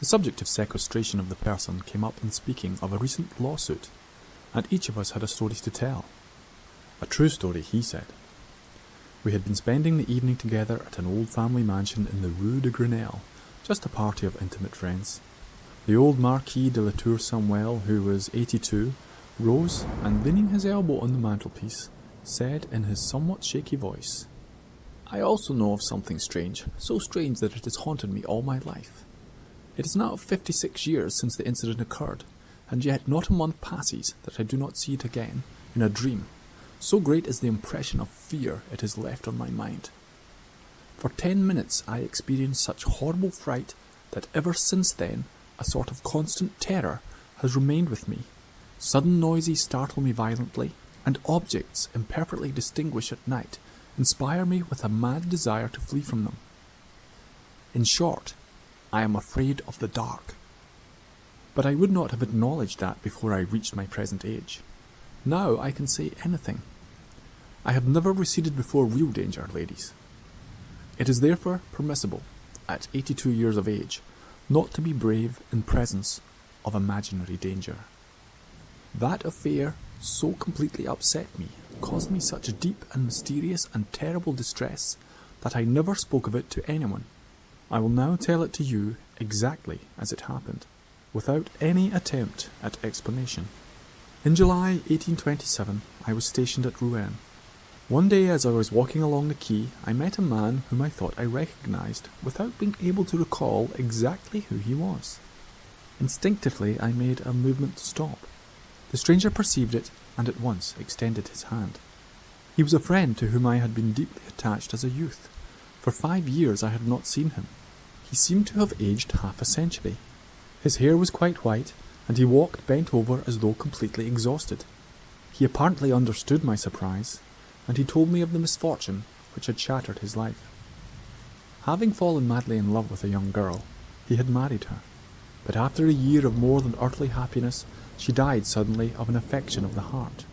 subject of sequestration of the person came up in speaking of a recent lawsuit, and each of us had a story to tell. A true story, he said. We had been spending the evening together at an old family mansion in the Rue de Grenelle, just a party of intimate friends. The old Marquis de la Tour Samuel, who was 82, rose and, leaning his elbow on the mantelpiece, said in his somewhat shaky voice, "I also know of something strange, so strange that it has haunted me all my life. It is now 56 years since the incident occurred, and yet not a month passes that I do not see it again, in a dream. So great is the impression of fear it has left on my mind. For 10 minutes I experienced such horrible fright that ever since then a sort of constant terror has remained with me. Sudden noises startle me violently, and objects imperfectly distinguished at night inspire me with a mad desire to flee from them. In short, I am afraid of the dark. But I would not have acknowledged that before I reached my present age. Now I can say anything. I have never receded before real danger, ladies. It is therefore permissible, at 82 years of age, not to be brave in presence of imaginary danger. That affair so completely upset me, caused me such deep and mysterious and terrible distress, that I never spoke of it to anyone. I will now tell it to you exactly as it happened, without any attempt at explanation. In July 1827, I was stationed at Rouen. One day as I was walking along the quay, I met a man whom I thought I recognized, without being able to recall exactly who he was. Instinctively, I made a movement to stop. The stranger perceived it, and at once extended his hand. He was a friend to whom I had been deeply attached as a youth. For 5 years I had not seen him. He seemed to have aged half a century. His hair was quite white, and he walked bent over as though completely exhausted. He apparently understood my surprise, and he told me of the misfortune which had shattered his life. Having fallen madly in love with a young girl, he had married her, but after a year of more than earthly happiness, she died suddenly of an affection of the heart.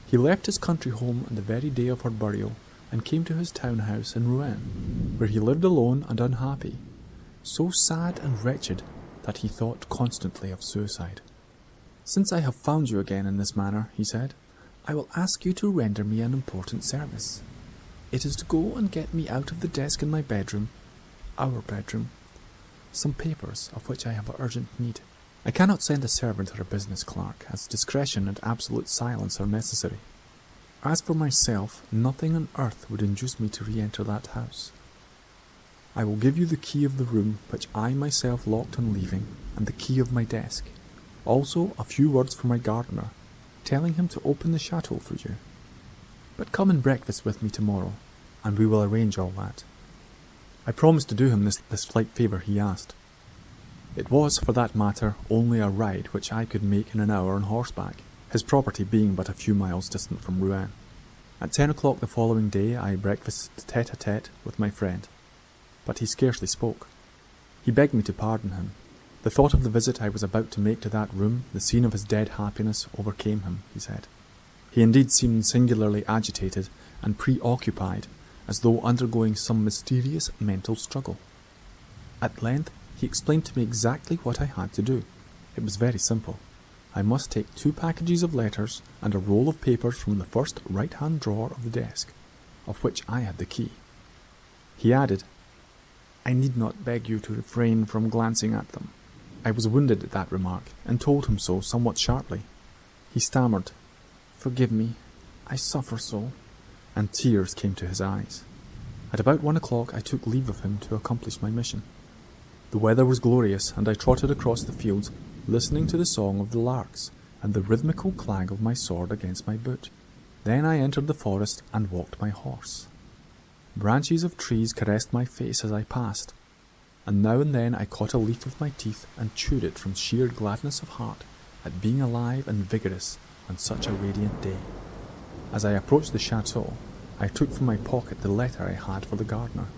He left his country home on the very day of her burial, and came to his town house in Rouen, where he lived alone and unhappy, so sad and wretched that he thought constantly of suicide. "Since I have found you again in this manner," he said, "I will ask you to render me an important service. It is to go and get me out of the desk in my bedroom, our bedroom, some papers of which I have urgent need. I cannot send a servant or a business clerk, as discretion and absolute silence are necessary. As for myself, nothing on earth would induce me to re-enter that house. I will give you the key of the room which I myself locked on leaving, and the key of my desk. Also a few words for my gardener, telling him to open the chateau for you. But come and breakfast with me tomorrow, and we will arrange all that." I promised to do him this slight favour he asked. It was, for that matter, only a ride which I could make in an hour on horseback, his property being but a few miles distant from Rouen. At 10 o'clock the following day I breakfasted tete-a-tete with my friend, but he scarcely spoke. He begged me to pardon him. The thought of the visit I was about to make to that room, the scene of his dead happiness, overcame him, he said. He indeed seemed singularly agitated and preoccupied, as though undergoing some mysterious mental struggle. At length he explained to me exactly what I had to do. It was very simple. I must take 2 packages of letters and a roll of papers from the first right-hand drawer of the desk, of which I had the key. He added, "I need not beg you to refrain from glancing at them." I was wounded at that remark, and told him so somewhat sharply. He stammered, "Forgive me, I suffer so," and tears came to his eyes. At about 1 o'clock I took leave of him to accomplish my mission. The weather was glorious, and I trotted across the fields, listening to the song of the larks and the rhythmical clang of my sword against my boot. Then I entered the forest and walked my horse. Branches of trees caressed my face as I passed, and now and then I caught a leaf with my teeth and chewed it from sheer gladness of heart at being alive and vigorous on such a radiant day. As I approached the chateau, I took from my pocket the letter I had for the gardener,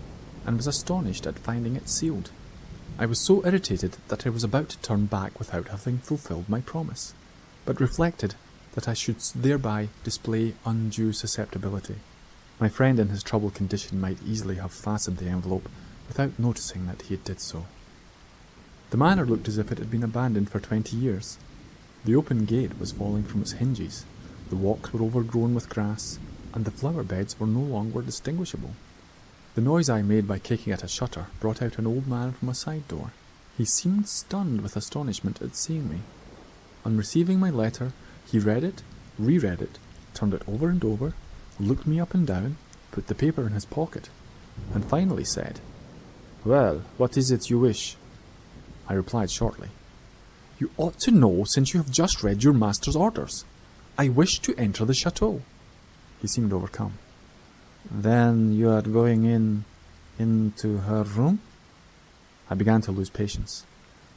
and was astonished at finding it sealed. I was so irritated that I was about to turn back without having fulfilled my promise, but reflected that I should thereby display undue susceptibility. My friend in his troubled condition might easily have fastened the envelope without noticing that he did so. The manor looked as if it had been abandoned for 20 years. The open gate was falling from its hinges, the walks were overgrown with grass, and the flower beds were no longer distinguishable. The noise I made by kicking at a shutter brought out an old man from a side door. He seemed stunned with astonishment at seeing me. On receiving my letter, he read it, reread it, turned it over and over, looked me up and down, put the paper in his pocket, and finally said, "Well, what is it you wish?" I replied shortly, "You ought to know since you have just read your master's orders. I wish to enter the chateau." He seemed overcome. "Then you are going into her room?" I began to lose patience.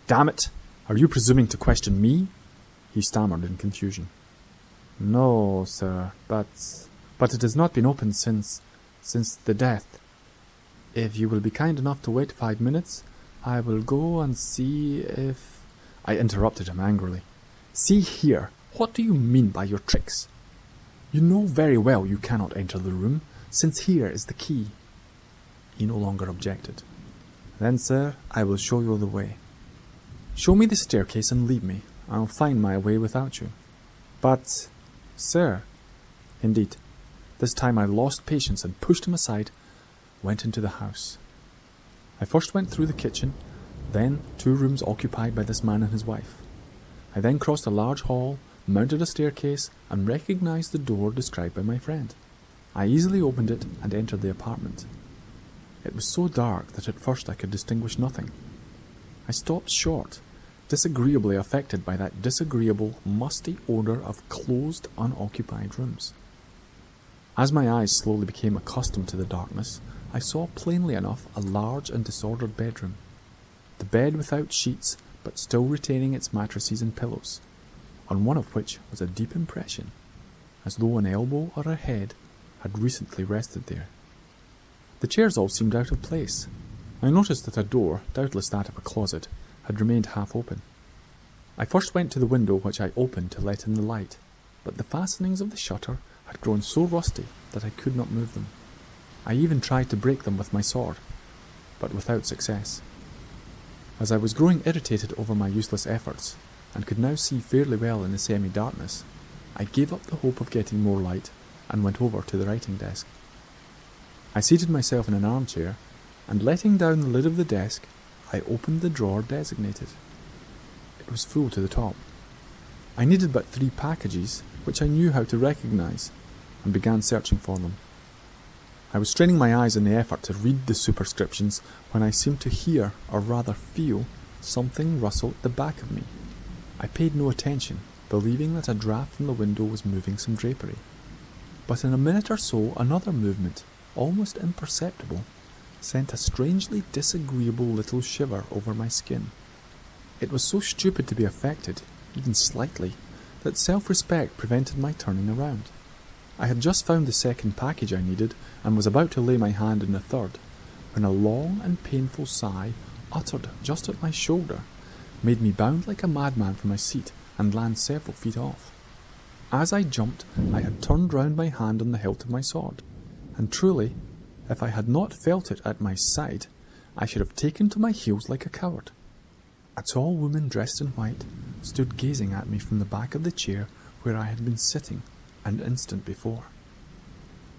"Damn it! Are you presuming to question me?" He stammered in confusion. "No, sir, but it has not been opened since the death. If you will be kind enough to wait 5 minutes, I will go and see if—" I interrupted him angrily. "See here, what do you mean by your tricks? You know very well you cannot enter the room, since here is the key." He no longer objected. "Then, sir, I will show you the way." "Show me the staircase and leave me. I'll find my way without you." "But, sir—" Indeed, this time I lost patience and pushed him aside, went into the house. I first went through the kitchen, then 2 rooms occupied by this man and his wife. I then crossed a large hall, mounted a staircase, and recognized the door described by my friend. I easily opened it and entered the apartment. It was so dark that at first I could distinguish nothing. I stopped short, disagreeably affected by that disagreeable, musty odour of closed, unoccupied rooms. As my eyes slowly became accustomed to the darkness, I saw plainly enough a large and disordered bedroom. The bed without sheets, but still retaining its mattresses and pillows, on one of which was a deep impression, as though an elbow or a head had recently rested there. The chairs all seemed out of place. I noticed that a door, doubtless that of a closet, had remained half open. I first went to the window, which I opened to let in the light, but the fastenings of the shutter had grown so rusty that I could not move them. I even tried to break them with my sword, but without success. As I was growing irritated over my useless efforts, and could now see fairly well in the semi-darkness, I gave up the hope of getting more light and went over to the writing desk. I seated myself in an armchair, and letting down the lid of the desk, I opened the drawer designated. It was full to the top. I needed but 3 packages, which I knew how to recognize, and began searching for them. I was straining my eyes in the effort to read the superscriptions when I seemed to hear, or rather feel, something rustle at the back of me. I paid no attention, believing that a draught from the window was moving some drapery. But in a minute or so another movement, almost imperceptible, sent a strangely disagreeable little shiver over my skin. It was so stupid to be affected, even slightly, that self-respect prevented my turning around. I had just found the second package I needed, and was about to lay my hand in the third, when a long and painful sigh, uttered just at my shoulder, made me bound like a madman from my seat and land several feet off. As I jumped, I had turned round my hand on the hilt of my sword, and truly, if I had not felt it at my side, I should have taken to my heels like a coward. A tall woman dressed in white stood gazing at me from the back of the chair where I had been sitting an instant before.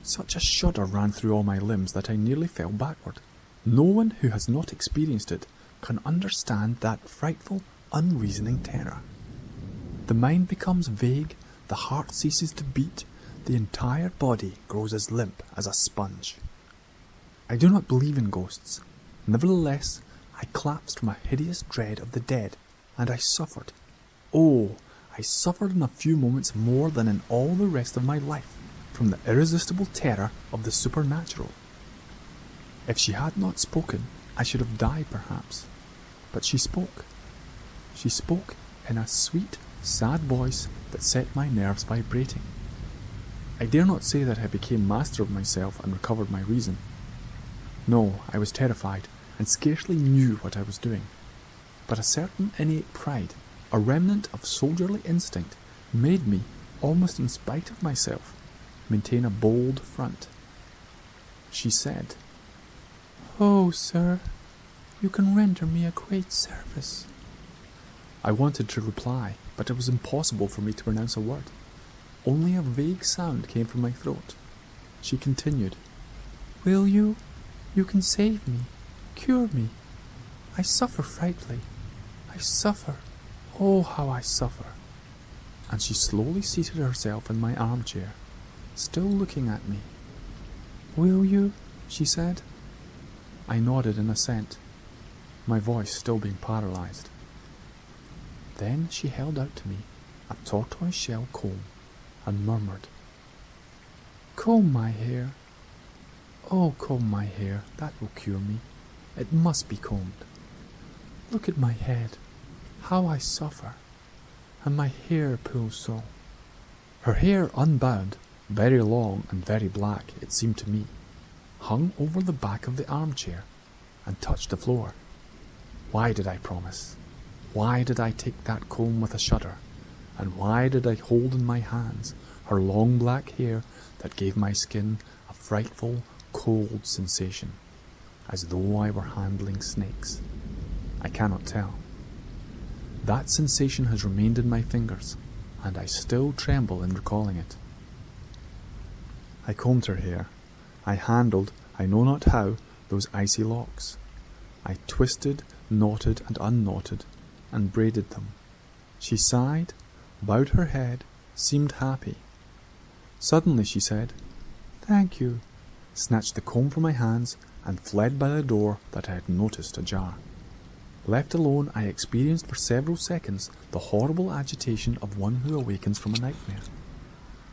Such a shudder ran through all my limbs that I nearly fell backward. No one who has not experienced it can understand that frightful, unreasoning terror. The mind becomes vague, the heart ceases to beat, the entire body grows as limp as a sponge. I do not believe in ghosts. Nevertheless, I collapsed from a hideous dread of the dead, and I suffered. Oh, I suffered in a few moments more than in all the rest of my life from the irresistible terror of the supernatural. If she had not spoken, I should have died perhaps. But she spoke. She spoke in a sweet, sad voice that set my nerves vibrating. I dare not say that I became master of myself and recovered my reason. No, I was terrified and scarcely knew what I was doing. But a certain innate pride, a remnant of soldierly instinct, made me, almost in spite of myself, maintain a bold front. She said, "Oh, sir, You can render me a great service." I wanted to reply, but it was impossible for me to pronounce a word. Only a vague sound came from my throat. She continued, "Will you? You can save me, cure me. I suffer frightfully. I suffer. Oh, how I suffer." And she slowly seated herself in my armchair, still looking at me. "Will you?" she said. I nodded in assent, my voice still being paralyzed. Then she held out to me a tortoise-shell comb and murmured, "Comb my hair. Oh, comb my hair, that will cure me. It must be combed. Look at my head, how I suffer, and my hair pulls so." Her hair unbound, very long and very black, it seemed to me, hung over the back of the armchair and touched the floor. Why did I promise? Why did I take that comb with a shudder? And why did I hold in my hands her long black hair that gave my skin a frightful, cold sensation, as though I were handling snakes? I cannot tell. That sensation has remained in my fingers, and I still tremble in recalling it. I combed her hair. I handled, I know not how, those icy locks. I twisted, knotted, and unknotted, and braided them. She sighed, bowed her head, seemed happy. Suddenly she said, "Thank you," snatched the comb from my hands, and fled by the door that I had noticed ajar. Left alone, I experienced for several seconds the horrible agitation of one who awakens from a nightmare.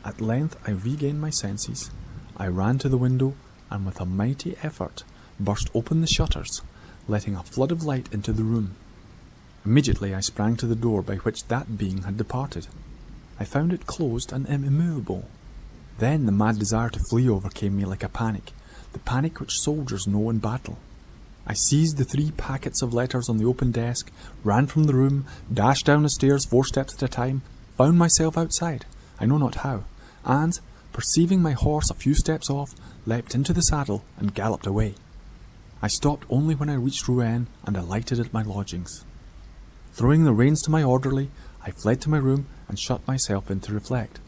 At length I regained my senses. I ran to the window, and with a mighty effort burst open the shutters, letting a flood of light into the room. Immediately I sprang to the door by which that being had departed. I found it closed and immovable. Then the mad desire to flee overcame me like a panic, the panic which soldiers know in battle. I seized the 3 packets of letters on the open desk, ran from the room, dashed down the stairs 4 steps at a time, found myself outside, I know not how, and, perceiving my horse a few steps off, leapt into the saddle and galloped away. I stopped only when I reached Rouen and alighted at my lodgings. Throwing the reins to my orderly, I fled to my room and shut myself in to reflect.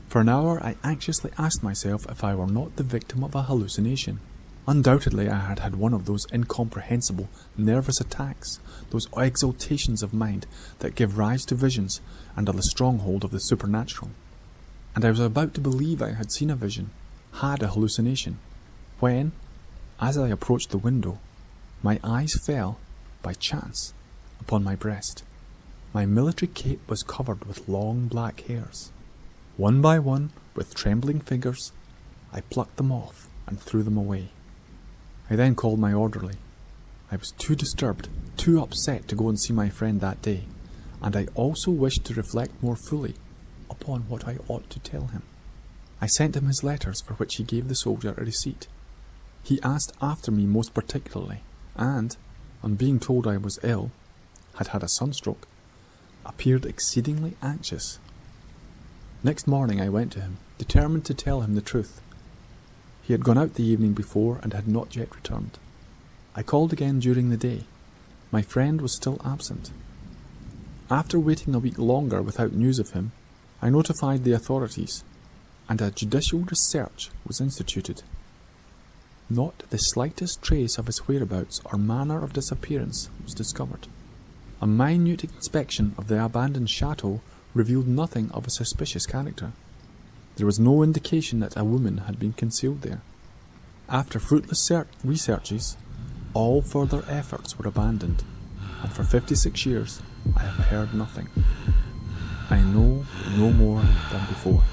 For an hour I anxiously asked myself if I were not the victim of a hallucination. Undoubtedly I had had one of those incomprehensible, nervous attacks, those exaltations of mind that give rise to visions and are the stronghold of the supernatural. And I was about to believe I had seen a vision, had a hallucination, when, as I approached the window, my eyes fell, by chance, upon my breast. My military cape was covered with long black hairs. One by one, with trembling fingers, I plucked them off and threw them away. I then called my orderly. I was too disturbed, too upset to go and see my friend that day, and I also wished to reflect more fully upon what I ought to tell him. I sent him his letters, for which he gave the soldier a receipt. He asked after me most particularly, and, on being told I was ill, had had a sunstroke, appeared exceedingly anxious. Next morning I went to him, determined to tell him the truth. He had gone out the evening before and had not yet returned. I called again during the day. My friend was still absent. After waiting a week longer without news of him, I notified the authorities, and a judicial research was instituted. Not the slightest trace of his whereabouts or manner of disappearance was discovered. A minute inspection of the abandoned chateau revealed nothing of a suspicious character. There was no indication that a woman had been concealed there. After fruitless researches, all further efforts were abandoned, and for 56 years I have heard nothing. I know no more than before.